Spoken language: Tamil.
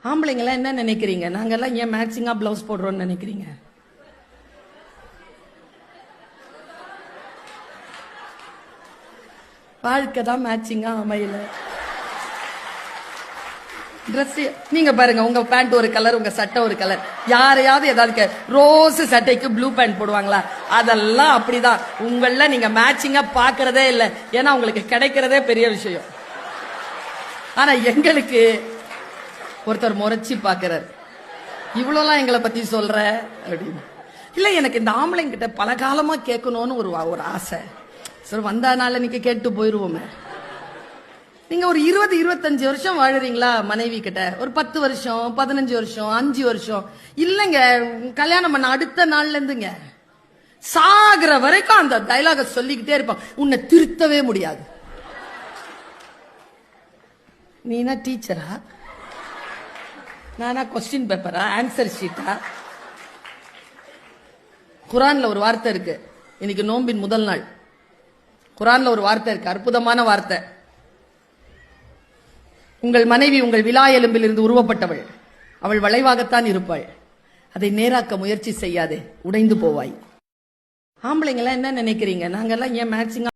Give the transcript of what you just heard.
ஆம்பளைங்கெல்லாம் என்ன நினைக்கிறீங்க? நாங்கெல்லாம் ஏன் மேட்சிங்கா பிளவுஸ் போடுறோம்னு நினைக்கிறீங்க? வாழ்க்கை தான் மேட்சிங்கா அமையல. ட்ரெஸ் நீங்க பாருங்க, உங்க பேண்ட் ஒரு கலர், உங்க சட்டை ஒரு கலர். யாரையாவது ஏதாவது ரோஸ் சட்டைக்கு ப்ளூ பேண்ட் போடுவாங்களா? அதெல்லாம் அப்படிதான். உங்கள நீங்க மேட்சிங்கா பாக்குறதே இல்லை. ஏன்னா உங்களுக்கு கிடைக்கிறதே பெரிய விஷயம். ஆனா எங்களுக்கு ஒருத்தர் முறைச்சி பாக்குறாரு, இவ்வளவுலாம் எங்களை பத்தி சொல்ற அப்படின்னு. இல்ல, எனக்கு இந்த ஆம்பளைங்கிட்ட பல காலமா கேட்கணும்னு ஒரு ஆசை. சரி, வந்தனால நீங்க கேட்டு போயிருவோமே. நீங்க ஒரு 20-25 வருஷம் வாழறீங்களா மனைவி கிட்ட? ஒரு 10 வருஷம், 15 வருஷம், 5 வருஷம் இல்லங்க, கல்யாணம் பண்ண அடுத்த நாள்ல இருந்துங்க சாகுற வரைக்கும் அந்த டைலாக சொல்லிக்கிட்டே இருப்பான். உன்னை திருத்தவே முடியாது. நீனா டீச்சரா? நானா கொஸ்டின் பேப்பரா? ஆன்சர் ஷீட்டா? குரான்ல ஒரு வார்த்தை இருக்கு. இன்னைக்கு நோம்பின் முதல் நாள். குரான்ல ஒரு வார்த்தை இருக்கு, அற்புதமான வார்த்தை. உங்கள் மனைவி உங்கள் விலா எலும்பில் இருந்து உருவப்பட்டவள். அவள் வளைவாகத்தான் இருப்பாள். அதை நேராக்க முயற்சி செய்யாதே, உடைந்து போவாய். ஆம்பளைங்கெல்லாம் என்ன நினைக்கிறீங்க? நாங்கெல்லாம் ஏன் மேட்சிங்கா